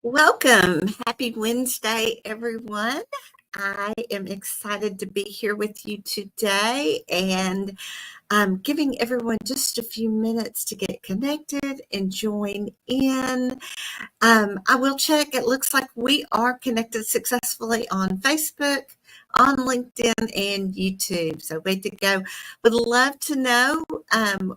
Welcome. Happy Wednesday, everyone. I am excited to be here with you today, and I'm giving everyone just a few minutes to get connected and join in. I will check. It looks like we are connected successfully on Facebook, on LinkedIn, and YouTube. So way to go. Would love to know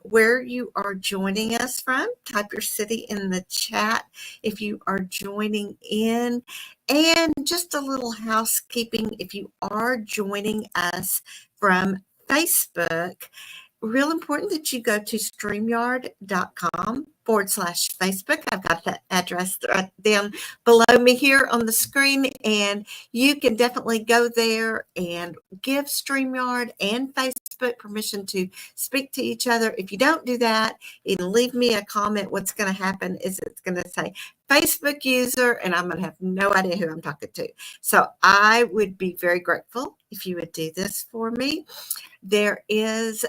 where you are joining us from. Type your city in the chat if you are joining in. And just a little housekeeping, if you are joining us from Facebook, real important that you go to StreamYard.com/Facebook. I've got that address right down below me here on the screen, and you can definitely go there and give StreamYard and Facebook permission to speak to each other. If you don't do that and leave me a comment, what's going to happen is it's going to say Facebook user, and I'm going to have no idea who I'm talking to. So I would be very grateful if you would do this for me. There is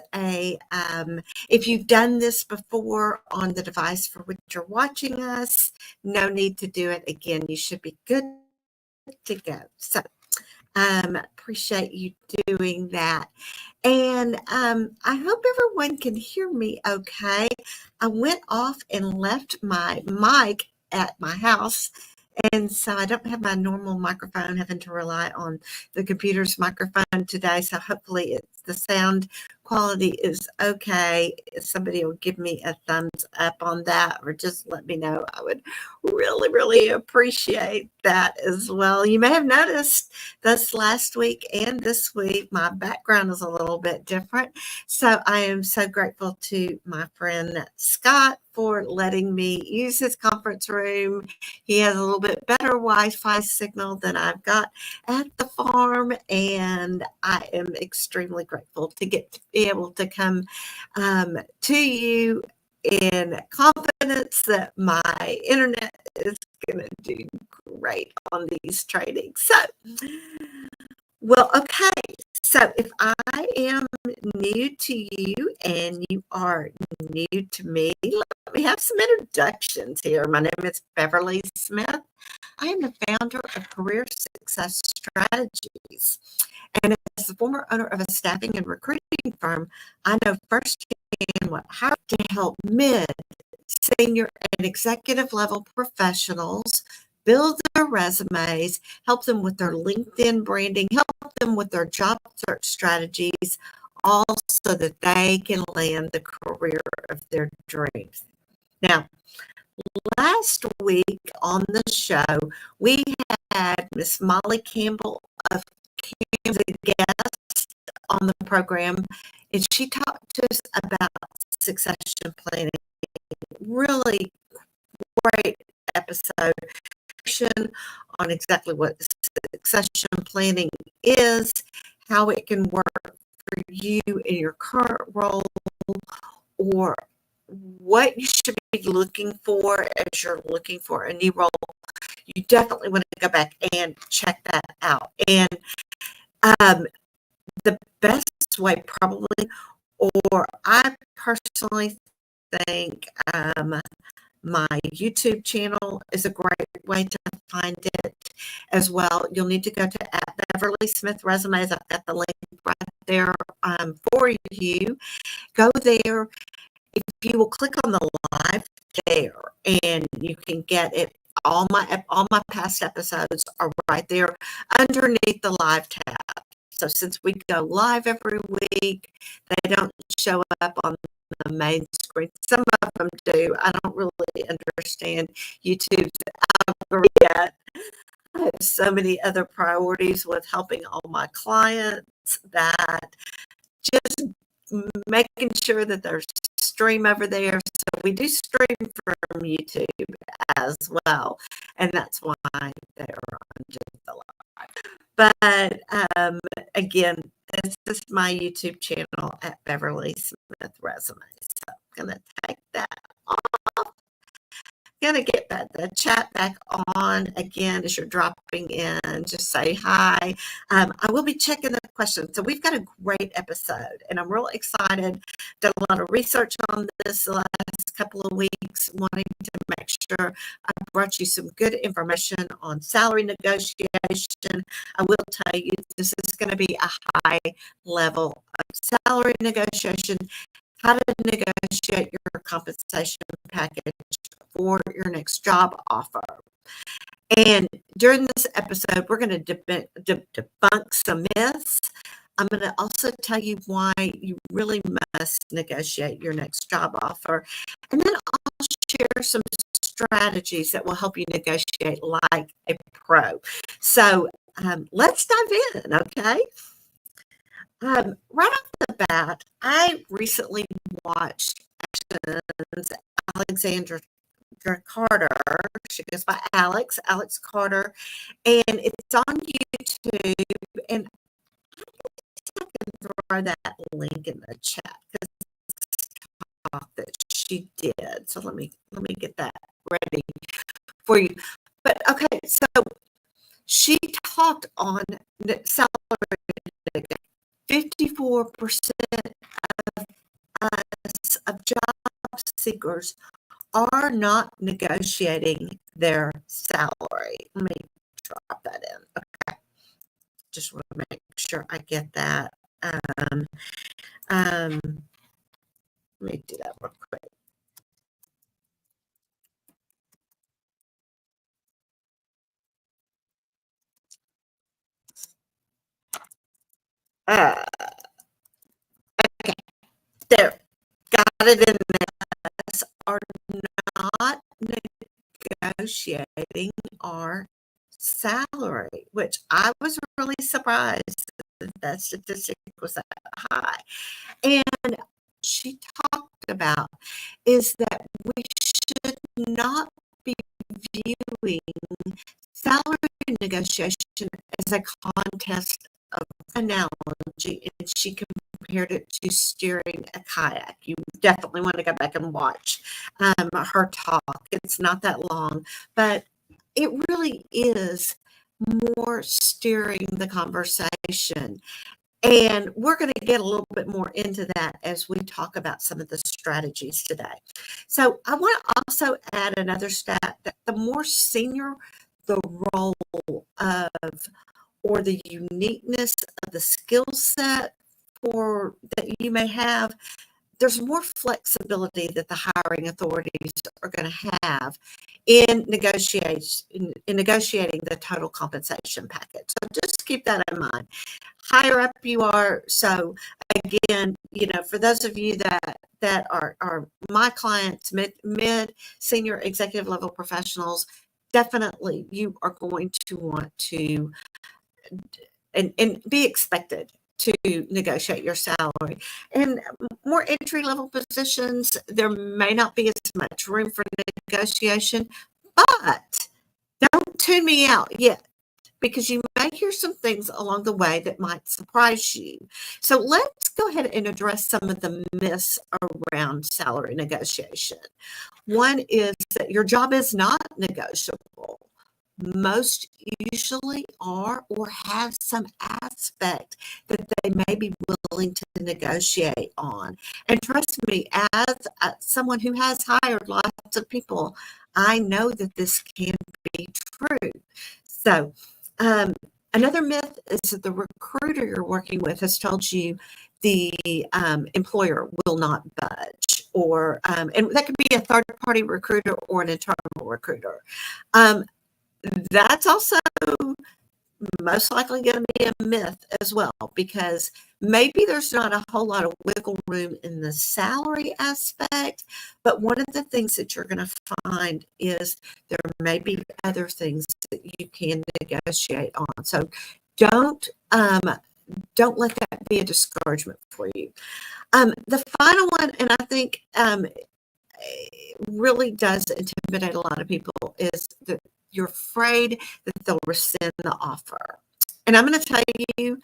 if you've done this before on the device for which you're watching us, no need to do it again. You should be good to go. So appreciate you doing that. And I hope everyone can hear me okay. I went off and left my mic at my house, and so I don't have my normal microphone, having to rely on the computer's microphone today. So hopefully the sound quality is okay. If somebody will give me a thumbs up on that, or just let me know, I would really, really appreciate that as well. You may have noticed this last week and this week, my background is a little bit different. So I am so grateful to my friend Scott for letting me use his conference room. He has a little bit better Wi-Fi signal than I've got at the farm, and I am extremely grateful to get to be able to come to you in confidence that my internet is going to do great on these trainings. So, well, okay. So if I am new to you and you are new to me, let me have some introductions here. My name is Beverly Smith. I am the founder of Career Success Strategies. And as the former owner of a staffing and recruiting firm, I know firsthand how to help mid, senior, and executive level professionals build their resumes, help them with their LinkedIn branding, help them with their job search strategies, all so that they can land the career of their dreams. Now, last week on the show, we had Miss Molly Campbell of Kansas as a guest on the program, and she talked to us about succession planning. Really great episode on exactly what succession planning is, how it can work for you in your current role, or what you should be looking for as you're looking for a new role. You definitely want to go back and check that out. And the best way probably, or I personally think my YouTube channel is a great way to find it as well. You'll need to go to @Beverly Smith Resumes. I've got the link right there for you. Go there. If you will click on the live there, and you can get it. All my past episodes are right there underneath the live tab. So since we go live every week, they don't show up on the main screen. Some of them do. I don't really understand YouTube's algorithm yet. I have so many other priorities with helping all my clients that just making sure that there's stream over there. So we do stream from YouTube as well, and that's why they're on just the live. But again, this is my YouTube channel @Beverly Smith Resumes. So I'm going to take that off. Going to get the chat back on again as you're dropping in. Just say hi. I will be checking the questions. So we've got a great episode, and I'm real excited. Done a lot of research on this the last couple of weeks, wanting to make sure I brought you some good information on salary negotiation. I will tell you, this is going to be a high level of salary negotiation, how to negotiate your compensation package for your next job offer. And during this episode, we're going to debunk some myths. I'm going to also tell you why you really must negotiate your next job offer. And then I'll share some strategies that will help you negotiate like a pro. So let's dive in, okay? Right off the bat, I recently watched Alexandra Carter. She goes by Alex Carter, and it's on YouTube. And I can throw that link in the chat because it's talk that she did. So let me get that ready for you. But okay, so she talked on salary. 54% of us of job seekers are not negotiating their salary. Let me drop that in. Okay. Just want to make sure I get that. Let me do that real quick. Okay. There. Got it in there. Are not negotiating our salary, which I was really surprised that statistic was that high. And she talked about is that we should not be viewing salary negotiation as a contest of analogy, and she compared it to steering a kayak. You definitely want to go back and watch her talk. It's not that long, but it really is more steering the conversation. And we're going to get a little bit more into that as we talk about some of the strategies today. So I want to also add another stat that the more senior the role of or the uniqueness of the skill set for that you may have, there's more flexibility that the hiring authorities are going to have in negotiating the total compensation package. So just keep that in mind. Higher up you are, so again, for those of you that are my clients, mid, senior, executive level professionals, definitely you are going to want to and be expected to negotiate your salary. And more entry level positions, there may not be as much room for negotiation, but don't tune me out yet, because you may hear some things along the way that might surprise you. So let's go ahead and address some of the myths around salary negotiation. One is that your job is not negotiable. Most usually are or have some aspect that they may be willing to negotiate on. And trust me, as someone who has hired lots of people, I know that this can be true. So another myth is that the recruiter you're working with has told you the employer will not budge, or and that could be a third-party recruiter or an internal recruiter. That's also most likely going to be a myth as well, because maybe there's not a whole lot of wiggle room in the salary aspect, but one of the things that you're going to find is there may be other things that you can negotiate on. So don't let that be a discouragement for you. The final one, and I think really does intimidate a lot of people, is that you're afraid that they'll rescind the offer. And I'm going to tell you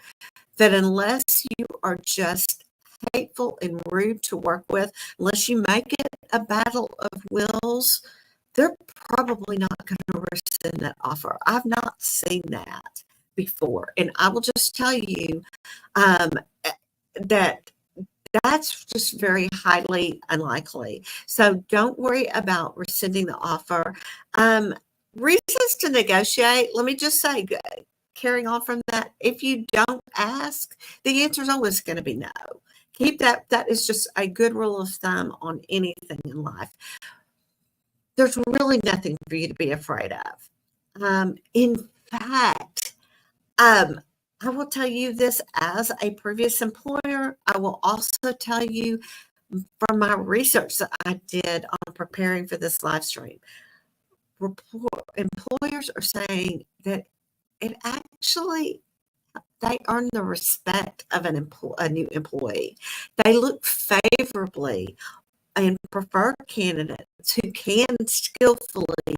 that unless you are just hateful and rude to work with, unless you make it a battle of wills, they're probably not going to rescind that offer. I've not seen that before. And I will just tell you that that's just very highly unlikely. So don't worry about rescinding the offer. Reasons to negotiate, let me just say, carrying on from that, if you don't ask, the answer is always going to be no. Keep that. That is just a good rule of thumb on anything in life. There's really nothing for you to be afraid of. In fact, I will tell you this as a previous employer. I will also tell you from my research that I did on preparing for this live stream. Employers are saying that it actually, they earn the respect of a new employee. They look favorably and prefer candidates who can skillfully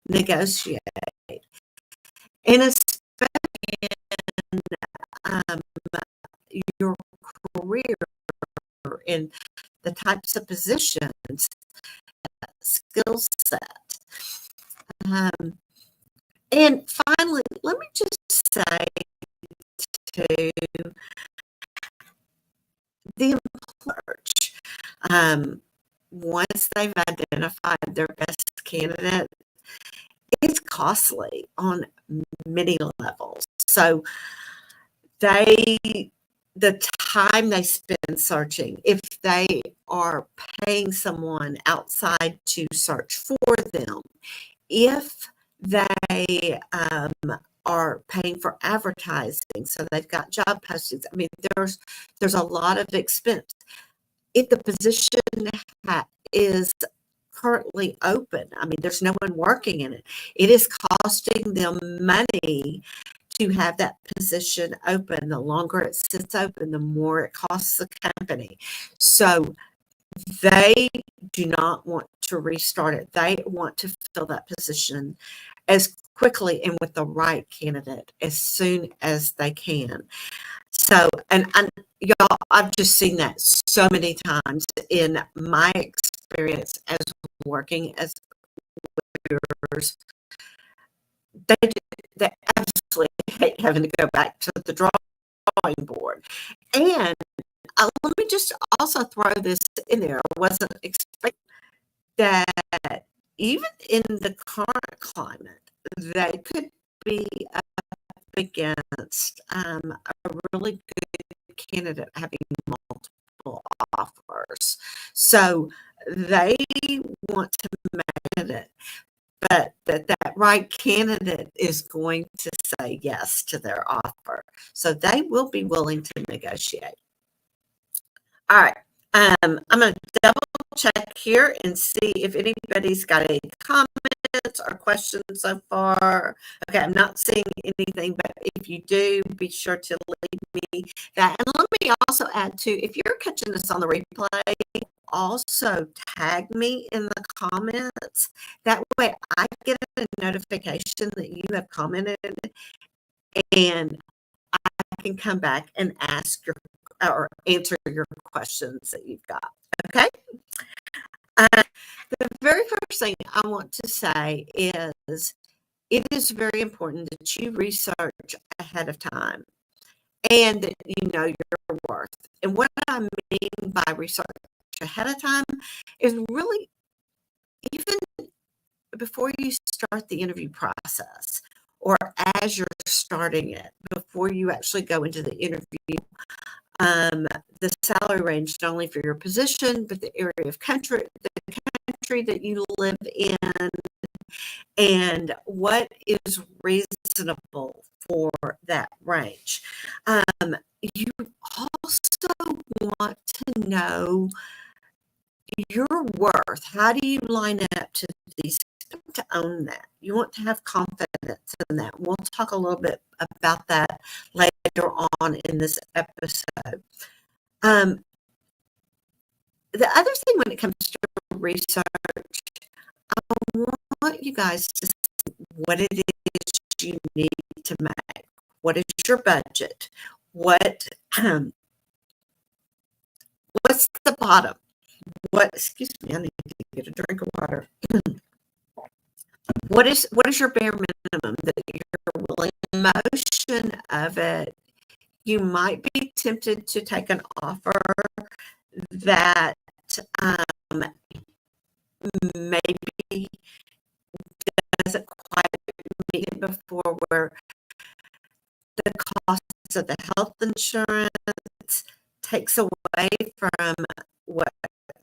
negotiate. And especially in your career, in the types of positions, skill set. And finally, let me just say to the employers, once they've identified their best candidate, it's costly on many levels. So the time they spend searching, if they are paying someone outside to search for them, if they are paying for advertising, so they've got job postings. I mean, there's a lot of expense. If the position is currently open, I mean, there's no one working in it, it is costing them money to have that position open. The longer it sits open, the more it costs the company. So they do not want to restart it. They want to fill that position as quickly and with the right candidate as soon as they can. So, and y'all, I've just seen that so many times in my experience as working as lawyers. They absolutely hate having to go back to the drawing board. And let me just also throw this in there. I wasn't expecting that even in the current climate, they could be up against a really good candidate having multiple offers. So they want to make it, but that right candidate is going to say yes to their offer. So they will be willing to negotiate. All right. I'm going to double check here and see if anybody's got any comments or questions so far. Okay, I'm not seeing anything, but if you do, be sure to leave me that. And let me also add too, if you're catching this on the replay, also tag me in the comments. That way I get a notification that you have commented, and I can come back and ask your or answer your questions that you've got. Okay. The very first thing I want to say is it is very important that you research ahead of time and that you know your worth. And what I mean by research ahead of time is really even before you start the interview process or as you're starting it, before you actually go into the interview, the salary range, not only for your position, but the area of country that you live in, and what is reasonable for that range. You also want to know your worth. How do you line up to these? To own that. You want to have confidence in that. We'll talk a little bit about that later on in this episode. The other thing when it comes to research, I want you guys to see what it is you need to make. What is your budget? What's the bottom? Excuse me, I need to get a drink of water. What is your bare minimum that you're willing? Motion of it, you might be tempted to take an offer that maybe doesn't quite meet it before, where the cost of the health insurance takes away from what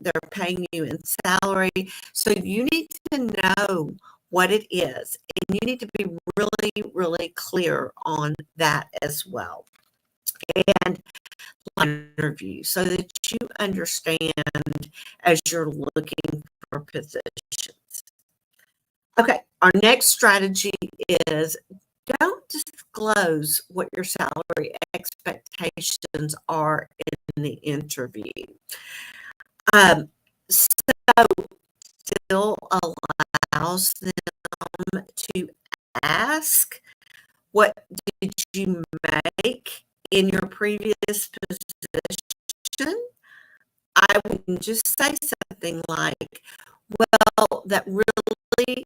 they're paying you in salary. So you need to know what it is, and you need to be really, really clear on that as well. And interview so that you understand as you're looking for positions. Okay, our next strategy is don't disclose what your salary expectations are in the interview. So still allows them to ask, what did you make in your previous position? I wouldn't just say something like, well, that really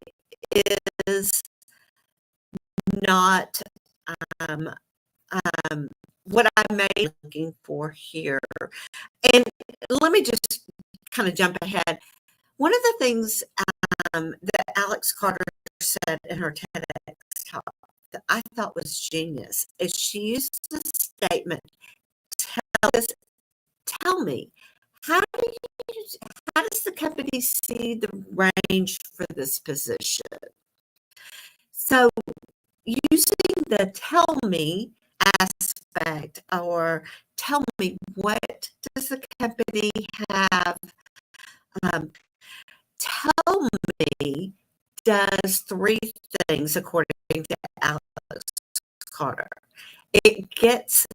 is not um, what I may be looking for here. And let me just kind of jump ahead. One of the things that Alex Carter said in her TEDx talk that I thought was genius is she used the statement, tell me, how does the company see the range for this position? So using the tell me aspect, or tell me, what does the company have? Tell me does three things according to Alex Carter. It gets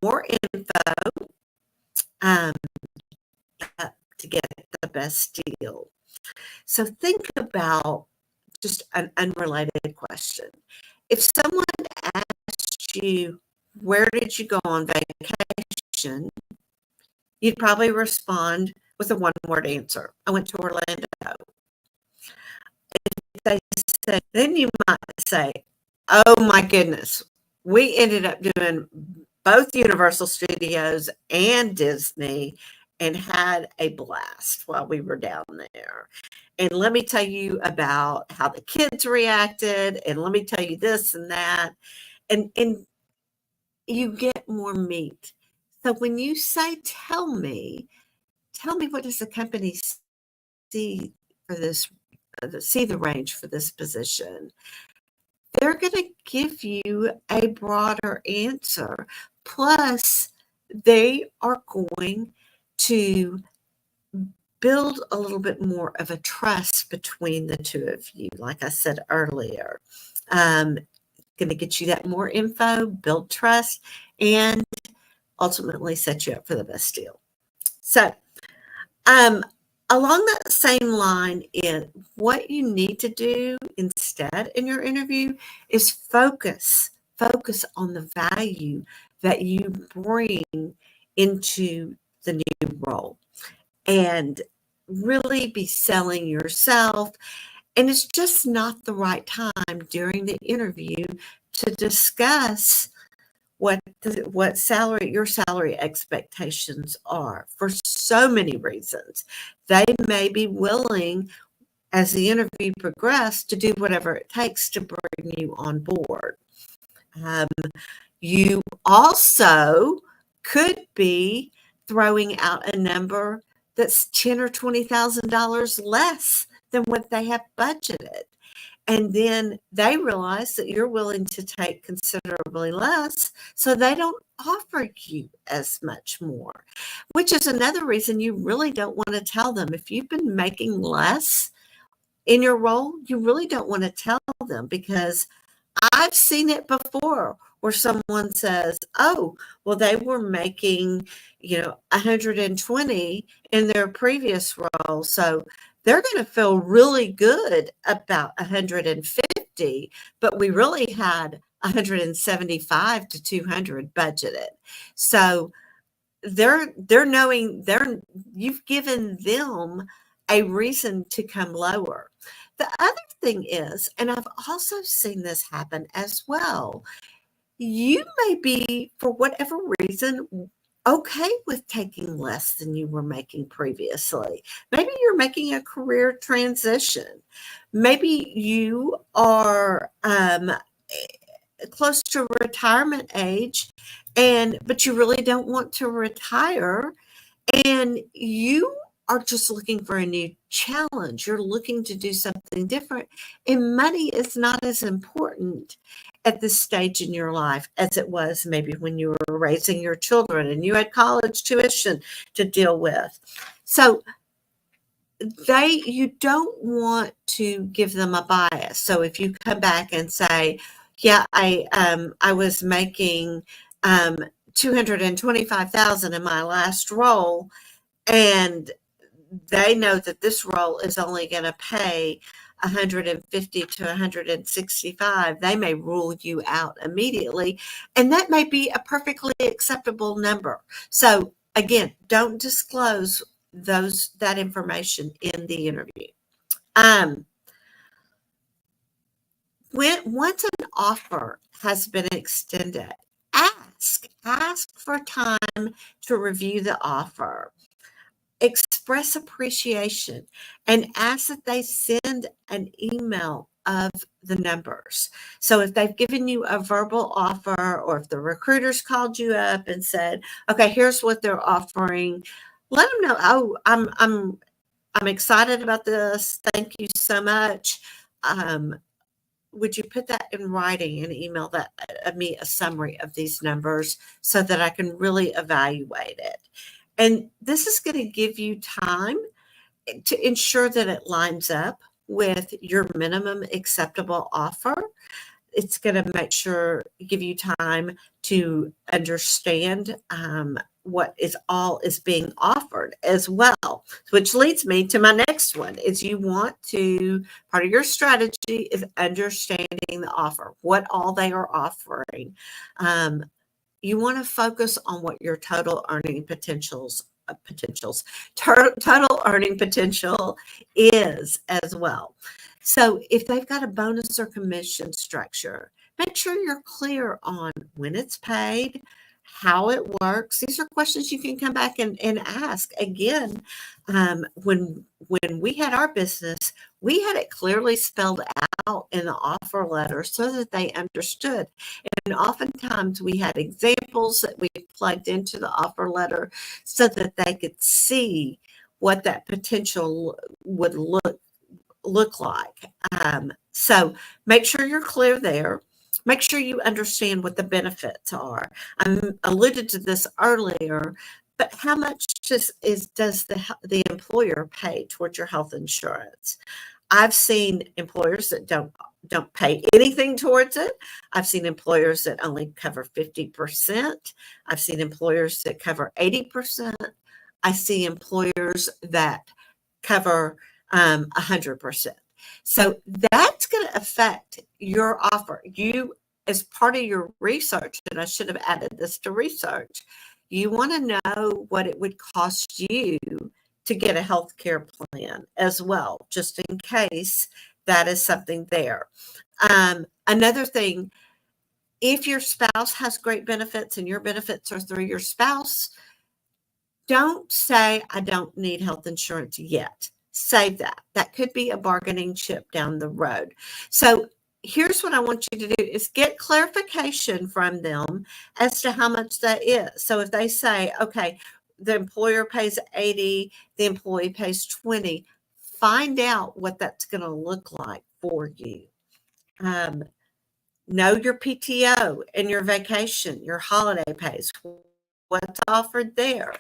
more info to get the best deal. So think about just an unrelated question. If someone asked you, where did you go on vacation? You'd probably respond with a one-word answer. I went to Orlando. If they said, then you might say, oh my goodness, we ended up doing both Universal Studios and Disney and had a blast while we were down there. And let me tell you about how the kids reacted, and let me tell you this and that. And you get more meat. So when you say, tell me what does the company see for this, see the range for this position? They're going to give you a broader answer. Plus, they are going to build a little bit more of a trust between the two of you. Like I said earlier, going to get you that more info, build trust, and ultimately set you up for the best deal. So, along that same line, is what you need to do instead in your interview is focus on the value that you bring into the new role, and really be selling yourself. And it's just not the right time during the interview to discuss what your salary expectations are, for so many reasons. They may be willing, as the interview progressed, to do whatever it takes to bring you on board. You also could be throwing out a number that's $10,000 or $20,000 less than what they have budgeted. And then they realize that you're willing to take considerably less, so they don't offer you as much more, which is another reason you really don't want to tell them. If you've been making less in your role, you really don't want to tell them, because I've seen it before where someone says, oh, well, they were making, 120 in their previous role, so they're going to feel really good about 150, but we really had 175 to 200 budgeted. So they're knowing you've given them a reason to come lower. The other thing is, and I've also seen this happen as well, you may be, for whatever reason, okay with taking less than you were making previously. Maybe you're making a career transition. Maybe you are close to retirement age, but you really don't want to retire, and you are just looking for a new challenge. You're looking to do something different, and money is not as important at this stage in your life as it was maybe when you were raising your children and you had college tuition to deal with. So you don't want to give them a bias. So if you come back and say, yeah, I was making 225,000 in my last role, and they know that this role is only going to pay 150 to 165, they may rule you out immediately, and that may be a perfectly acceptable number. So again, don't disclose that information in the interview. Once an offer has been extended, ask for time to review the offer. Express appreciation and ask that they send an email of the numbers. So if they've given you a verbal offer, or if the recruiters called you up and said, okay, here's what they're offering, let them know, oh, I'm excited about this. Thank you so much. Would you put that in writing and email me a summary of these numbers so that I can really evaluate it? And this is going to give you time to ensure that it lines up with your minimum acceptable offer. It's going to give you time to understand what is being offered as well, which leads me to my next one. Is part of your strategy is understanding the offer, what all they are offering. You want to focus on what your total earning total earning potential is as well. So if they've got a bonus or commission structure, make sure you're clear on when it's paid, how it works. These are questions you can come back and ask. Again, when we had our business, we had it clearly spelled out in the offer letter so that they understood. And oftentimes we had examples that we plugged into the offer letter so that they could see what that potential would look like. So make sure you're clear there. Make sure you understand what the benefits are. I alluded to this earlier, but how much does the employer pay towards your health insurance? I've seen employers that don't pay anything towards it. I've seen employers that only cover 50%. I've seen employers that cover 80%. I see employers that cover 100%. So that's going to affect your offer. You, as part of your research, and I should have added this to research, you want to know what it would cost you to get a health care plan as well, just in case that is something there. Another thing, if your spouse has great benefits and your benefits are through your spouse, don't say, I don't need health insurance yet. Save that. That could be a bargaining chip down the road. So here's what I want you to do is get clarification from them as to how much that is. So if they say, okay, the employer pays 80, the employee pays 20, find out what that's going to look like for you. Know your PTO and your vacation, your holiday pays, what's offered there.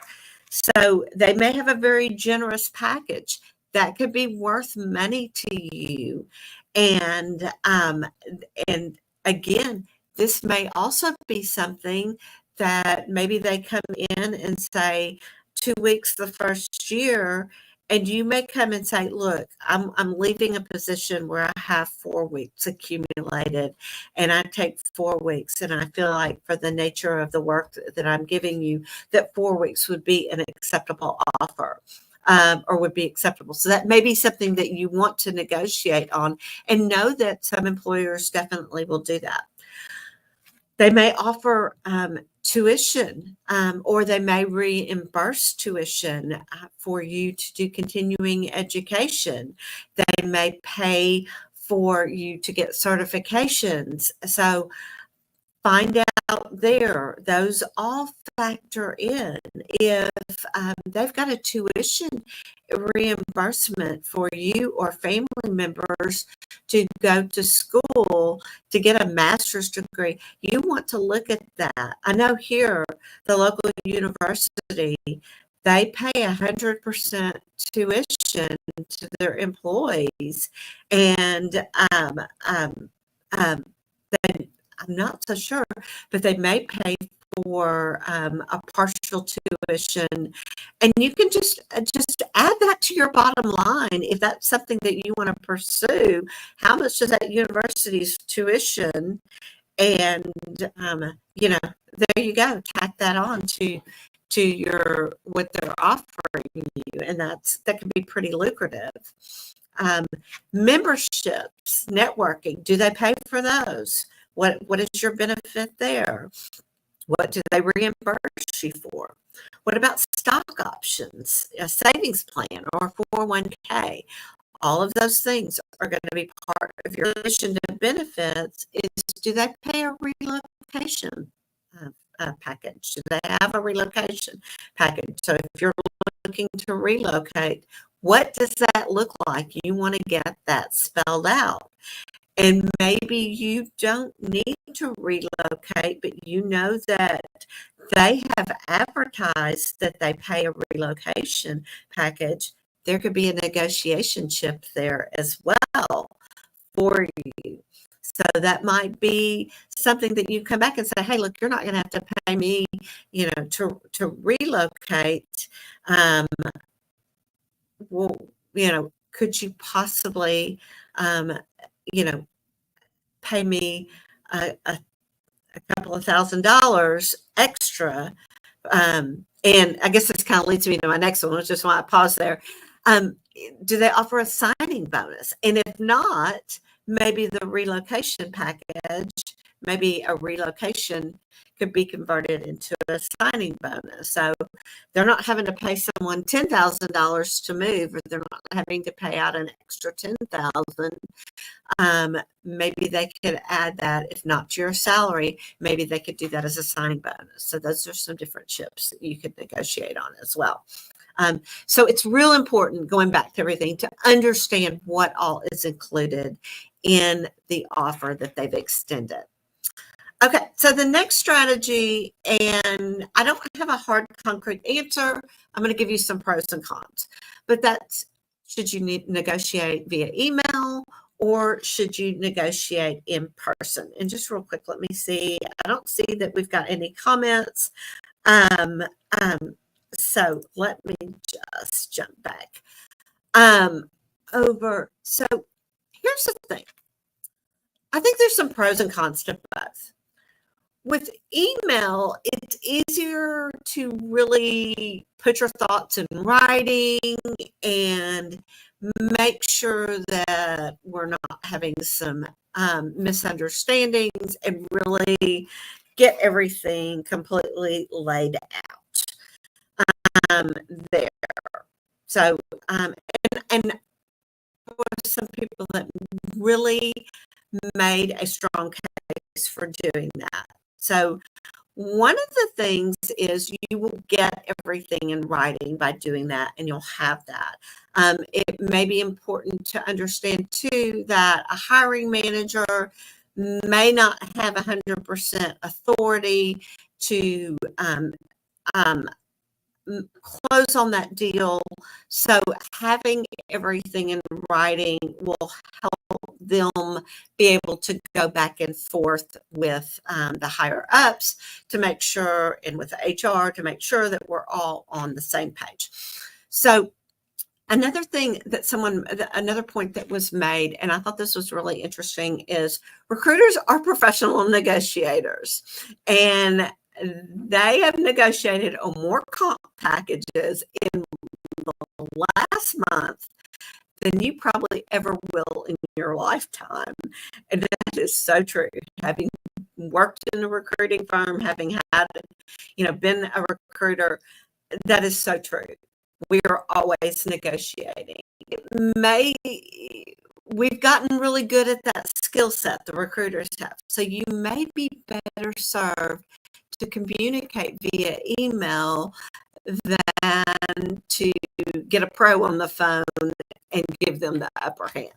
So they may have a very generous package that could be worth money to you. And again, this may also be something that maybe they come in and say 2 weeks the first year, and you may come and say, look, I'm leaving a position where I have 4 weeks accumulated, and I take 4 weeks, and I feel like for the nature of the work that I'm giving you, that 4 weeks would be an acceptable offer. Or would be acceptable. So that may be something that you want to negotiate on, and know that some employers definitely will do that. They may offer tuition, or they may reimburse tuition for you to do continuing education. They may pay for you to get certifications. So find out there. Those all factor in. If they've got a tuition reimbursement for you or family members to go to school to get a master's degree, you want to look at that. I know here, the local university, they pay 100% tuition to their employees, and they, I'm not so sure, but they may pay for a partial tuition, and you can just add that to your bottom line if that's something that you want to pursue. How much is that university's tuition? And there you go. Tack that on to your what they're offering you, and that can be pretty lucrative. Memberships, networking. Do they pay for those? What is your benefit there? What do they reimburse you for? What about stock options, a savings plan, or 401k? All of those things are going to be part of your addition to benefits. Do they pay a relocation package? Do they have a relocation package? So if you're looking to relocate, what does that look like? You want to get that spelled out. And maybe you don't need to relocate, but you know that they have advertised that they pay a relocation package. There could be a negotiation chip there as well for you. So that might be something that you come back and say, hey, look, you're not going to have to pay me, to relocate. Well, could you possibly, pay me a couple of $1,000s extra? And I guess this kind of leads me to my next one, which is why I pause there. Do they offer a signing bonus? And if not, maybe the relocation package, maybe a relocation could be converted into a signing bonus. So they're not having to pay someone $10,000 to move, or they're not having to pay out an extra $10,000. Maybe they could add that, if not to your salary, maybe they could do that as a signing bonus. So those are some different chips that you could negotiate on as well. So it's real important, going back to everything, to understand what all is included in the offer that they've extended. Okay, so the next strategy, and I don't have a hard, concrete answer. I'm going to give you some pros and cons, but that's, should you negotiate via email, or should you negotiate in person? And just real quick, let me see. I don't see that we've got any comments. So let me just jump back over. So here's the thing. I think there's some pros and cons to both. With email, it's easier to really put your thoughts in writing and make sure that we're not having some misunderstandings, and really get everything completely laid out there. So, and there were some people that really made a strong case for doing that. So one of the things is you will get everything in writing by doing that, and you'll have that. It may be important to understand too that a hiring manager may not have 100% authority to close on that deal. So having everything in writing will help them be able to go back and forth with the higher ups to make sure, and with HR to make sure that we're all on the same page. So another thing that another point that was made, and I thought this was really interesting, is recruiters are professional negotiators, and they have negotiated on more comp packages in the last month than you probably ever will in your lifetime. And that is so true. Having worked in a recruiting firm, having had been a recruiter, that is so true. We are always negotiating. We've gotten really good at that skill set, the recruiters have. So you may be better served to communicate via email than to get a pro on the phone and give them the upper hand.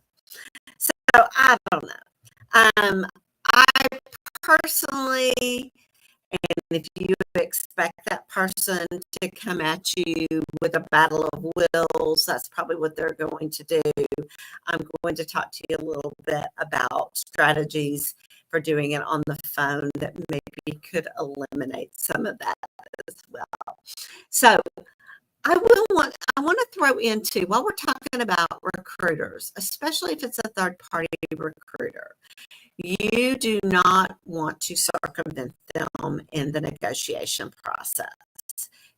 So I don't know. I personally, and if you expect that person to come at you with a battle of wills, that's probably what they're going to do. I'm going to talk to you a little bit about strategies for doing it on the phone that maybe could eliminate some of that as well. So I want to throw into, while we're talking about recruiters, especially if it's a third party recruiter, you do not want to circumvent them in the negotiation process.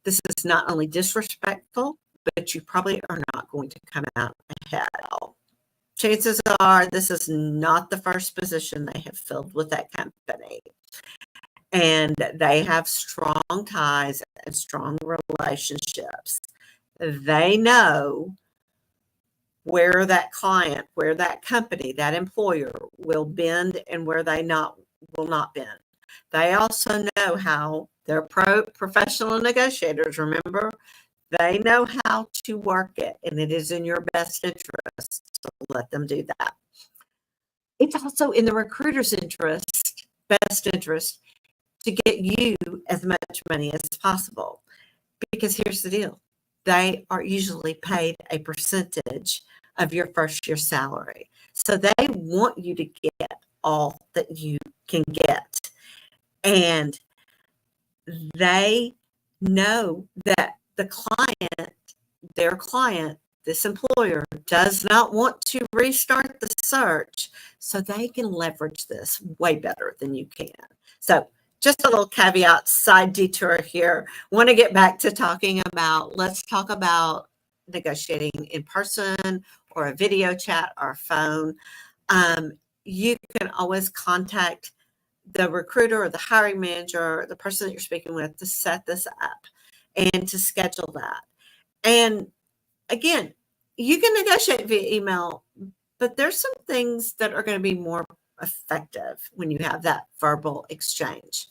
This is not only disrespectful, but you probably are not going to come out ahead. Chances are this is not the first position they have filled with that company. And they have strong ties and strong relationships. They know where that client, where that company, that employer will bend and where they will not bend. They also know how they're professional negotiators, remember? They know how to work it, and it is in your best interest to let them do that. It's also in the recruiter's best interest, to get you as much money as possible. Because here's the deal. They are usually paid a percentage of your first year salary. So they want you to get all that you can get. And they know that their client, this employer, does not want to restart the search, so they can leverage this way better than you can. So just a little caveat, side detour here. Want to get back to let's talk about negotiating in person or a video chat or phone. You can always contact the recruiter or the hiring manager, the person that you're speaking with, to set this up and to schedule that. And again, you can negotiate via email, but there's some things that are going to be more effective when you have that verbal exchange.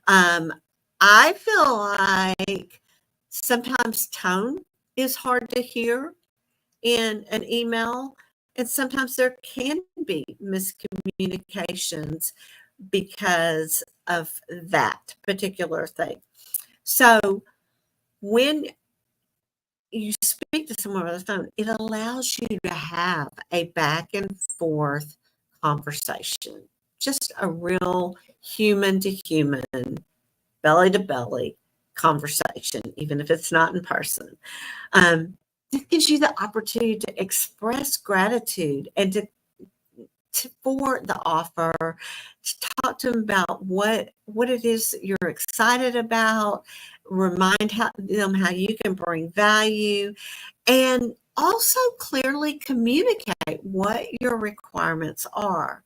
I feel like sometimes tone is hard to hear in an email, and sometimes there can be miscommunications because of that particular thing. So when you speak to someone on the phone, it allows you to have a back and forth conversation, just a real human to human, belly to belly conversation, even if it's not in person. This gives you the opportunity to express gratitude and for the offer, to talk to them about what it is that you're excited about, remind them how you can bring value, and also clearly communicate what your requirements are.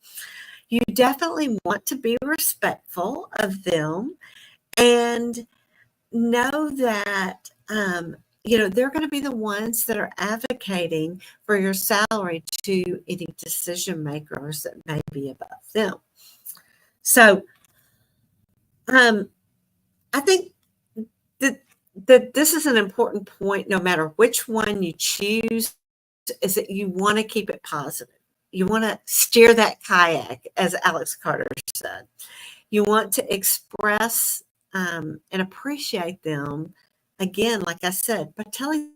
You definitely want to be respectful of them and know that they're going to be the ones that are advocating for your salary to any decision makers that may be above them. So I think that this is an important point, no matter which one you choose, is that you want to keep it positive. You want to steer that kayak, as Alex Carter said. You want to express and appreciate them, again, like I said, by telling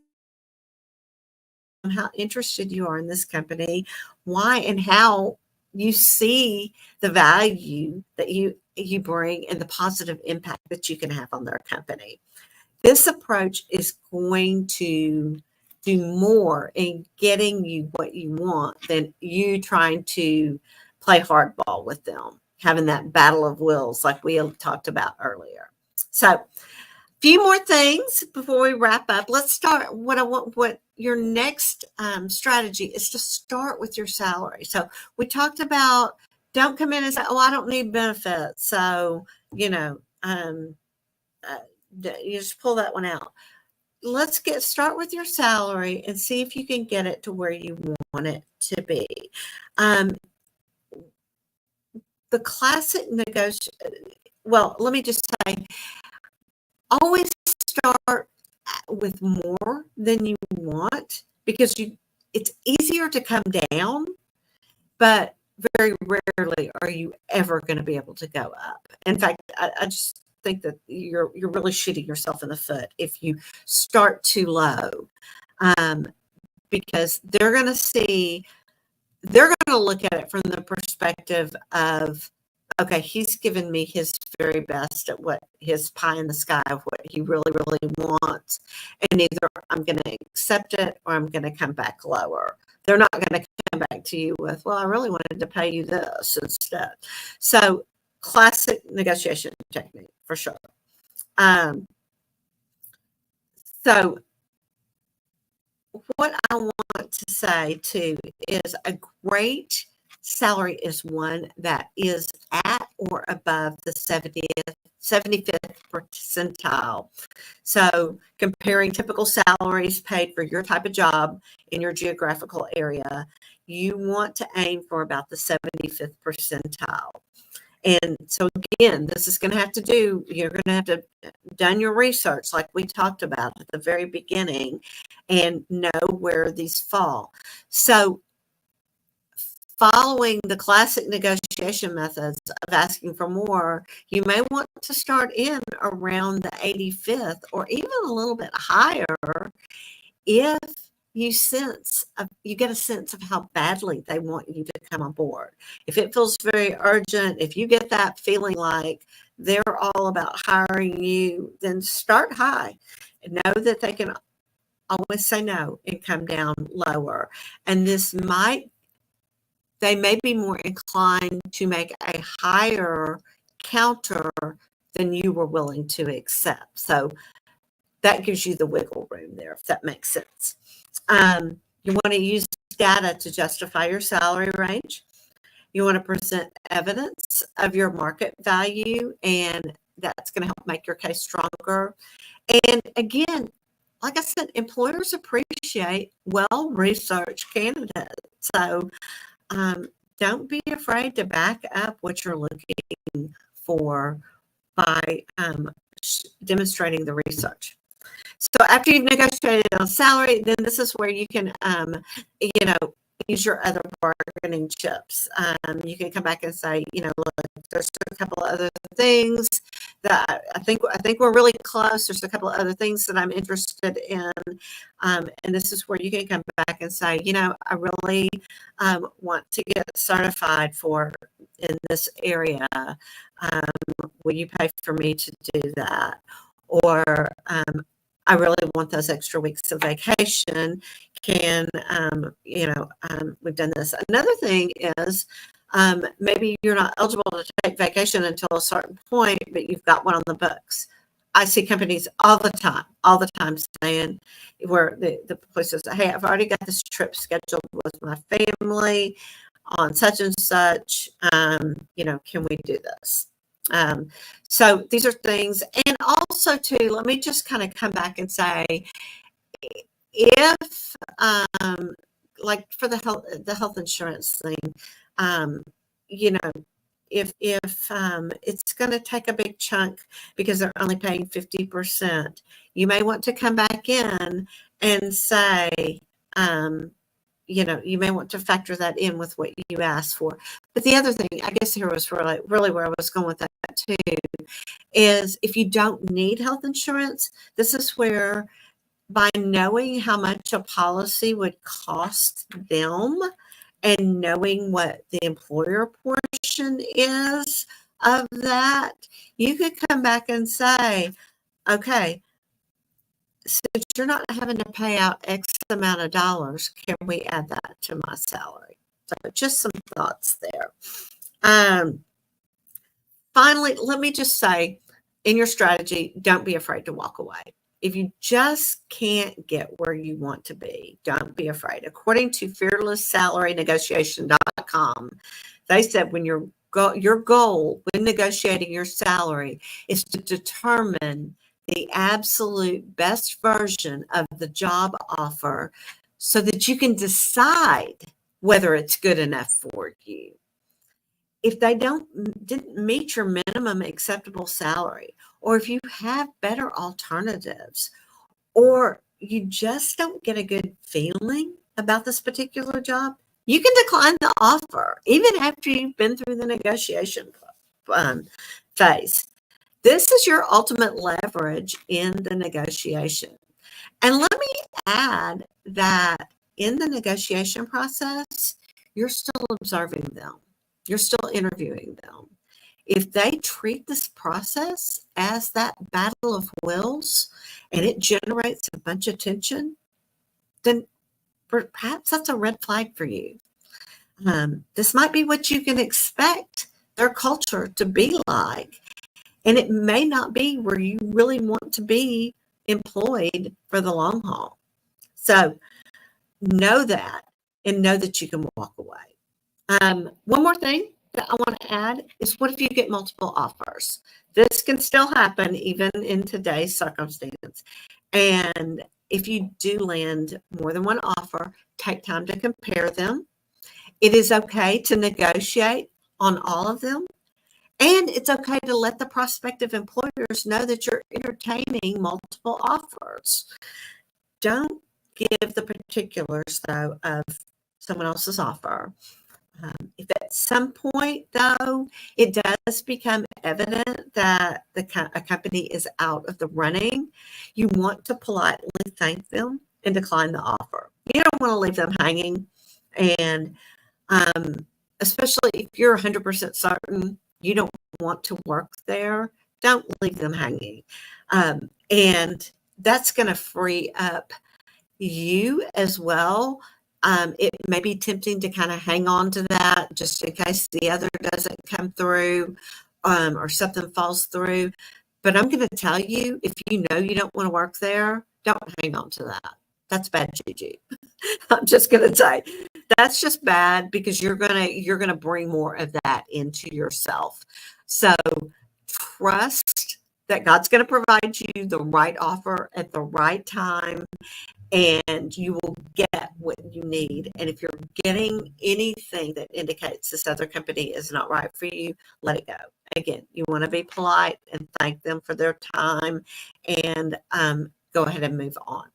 them how interested you are in this company, why and how you see the value that you bring and the positive impact that you can have on their company. This approach is going to do more in getting you what you want than you trying to play hardball with them, having that battle of wills like we talked about earlier. So a few more things before we wrap up. Let's start. What your next strategy is to start with your salary. So we talked about, don't come in and say, oh, I don't need benefits. So, you just pull that one out. Let's start with your salary and see if you can get it to where you want it to be. The classic well, let me just say, always start with more than you want, because it's easier to come down, but very rarely are you ever going to be able to go up. In fact, I just think that you're really shooting yourself in the foot if you start too low, because they're going to look at it from the perspective of, okay, he's given me his very best at what his pie in the sky of what he really, really wants. And either I'm going to accept it or I'm going to come back lower. They're not going to come back to you with, well, I really wanted to pay you this instead. So classic negotiation technique for sure. So what I want to say too is a great salary is one that is at or above the 75th percentile. So comparing typical salaries paid for your type of job in your geographical area, you want to aim for about the 75th percentile. And so again, this is going to have to you're going to have to done your research like we talked about at the very beginning and know where these fall. So following the classic negotiation methods of asking for more, you may want to start in around the 85th or even a little bit higher if you get a sense of how badly they want you to come on board. If it feels very urgent, if you get that feeling like they're all about hiring you, then start high and know that they can always say no and come down lower. And they may be more inclined to make a higher counter than you were willing to accept. So that gives you the wiggle room there, if that makes sense. You want to use data to justify your salary range. You want to present evidence of your market value, and that's going to help make your case stronger. And again, like I said, employers appreciate well-researched candidates. So don't be afraid to back up what you're looking for by demonstrating the research. So after you've negotiated on salary, then this is where you can, use your other bargaining chips. You can come back and say, look, there's a couple of other things that I think we're really close. There's a couple of other things that I'm interested in. And this is where you can come back and say, I really want to get certified in this area. Will you pay for me to do that? Or I really want those extra weeks of vacation. We've done this. Another thing is maybe you're not eligible to take vacation until a certain point, but you've got one on the books. I see companies all the time saying where the place says, hey, I've already got this trip scheduled with my family on such and such. Can we do this? So these are things. And also too, let me just kind of come back and say, if like for the health insurance thing, if it's going to take a big chunk because they're only paying 50%, you may want to come back in and say, you may want to factor that in with what you asked for. But the other thing, I guess here was really where I was going with that too, is if you don't need health insurance, this is where, by knowing how much a policy would cost them and knowing what the employer portion is of that, you could come back and say, okay, since you're not having to pay out X amount of dollars, can we add that to my salary? So just some thoughts there. Finally, let me just say, in your strategy, don't be afraid to walk away. If you just can't get where you want to be, don't be afraid. According to fearlessSalaryNegotiation.com, they said when you're your goal when negotiating your salary is to determine the absolute best version of the job offer so that you can decide whether it's good enough for you. If they didn't meet your minimum acceptable salary, or if you have better alternatives, or you just don't get a good feeling about this particular job, you can decline the offer even after you've been through the negotiation phase. This is your ultimate leverage in the negotiation. And let me add that in the negotiation process, you're still observing them. You're still interviewing them. If they treat this process as that battle of wills and it generates a bunch of tension, then perhaps that's a red flag for you. This might be what you can expect their culture to be like, and it may not be where you really want to be employed for the long haul. So know that, and know that you can walk away. One more thing that I want to add is, what if you get multiple offers? This can still happen even in today's circumstance. And if you do land more than one offer, take time to compare them. It is okay to negotiate on all of them. And it's okay to let the prospective employers know that you're entertaining multiple offers. Don't give the particulars, though, of someone else's offer. If at some point, though, it does become evident that a company is out of the running, you want to politely thank them and decline the offer. You don't want to leave them hanging. And especially if you're 100% certain you don't want to work there, don't leave them hanging. And that's going to free up you as well. It may be tempting to kind of hang on to that just in case the other doesn't come through, or something falls through. But I'm going to tell you, if you know you don't want to work there, don't hang on to that. That's bad juju. I'm just going to say that's just bad, because you're going to bring more of that into yourself. So trust that God's going to provide you the right offer at the right time, and you will get what you need. And if you're getting anything that indicates this other company is not right for you, let it go. Again, you want to be polite and thank them for their time, and go ahead and move on.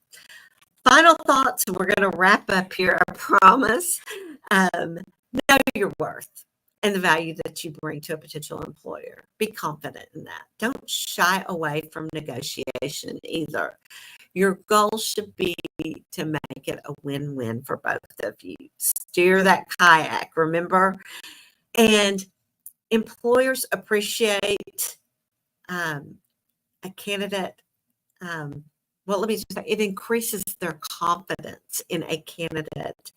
Final thoughts, and we're going to wrap up here, I promise. Know your worth and the value that you bring to a potential employer. Be confident in that. Don't shy away from negotiation either. Your goal should be to make it a win-win for both of you. Steer that kayak, remember? And employers appreciate a candidate. Well, let me just say, it increases their confidence in a candidate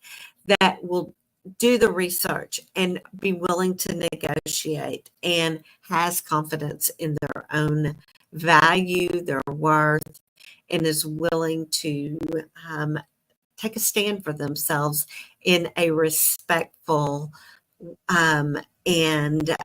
that will do the research and be willing to negotiate and has confidence in their own value, their worth, and is willing to take a stand for themselves in a respectful and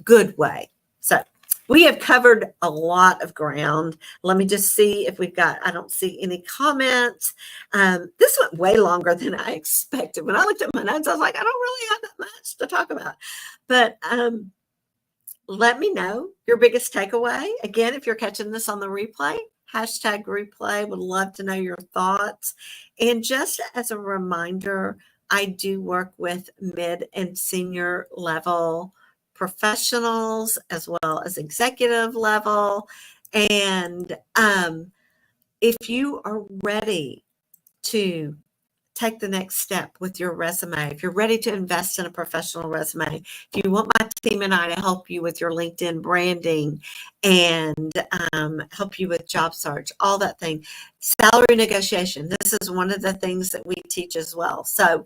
good way. So we have covered a lot of ground. Let me just see if we've got, I don't see any comments. This went way longer than I expected. When I looked at my notes, I was like, I don't really have that much to talk about. But let me know your biggest takeaway. Again, if you're catching this on the replay, #replay. Would love to know your thoughts. And just as a reminder, I do work with mid and senior level professionals as well as executive level. And if you are ready to take the next step with your resume, if you're ready to invest in a professional resume, if you want my team and I to help you with your LinkedIn branding and help you with job search, all that thing, salary negotiation, this is one of the things that we teach as well. So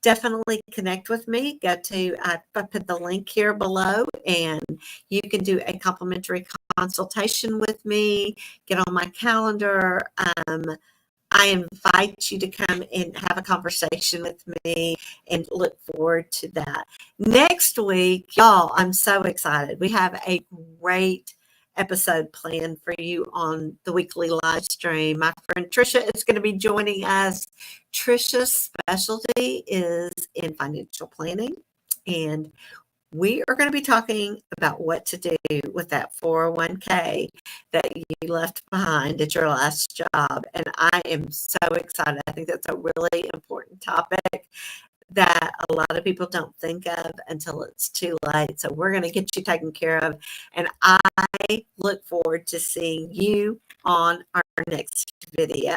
definitely connect with me. Go to, I put the link here below, and you can do a complimentary consultation with me, get on my calendar. I invite you to come and have a conversation with me and look forward to that. Next week, y'all, I'm so excited. We have a great episode planned for you on the weekly live stream. My friend Trisha is going to be joining us. Trisha's specialty is in financial planning, and we are going to be talking about what to do with that 401k that you left behind at your last job. And I am so excited. I think that's a really important topic that a lot of people don't think of until it's too late. So we're going to get you taken care of. And I look forward to seeing you on our next video.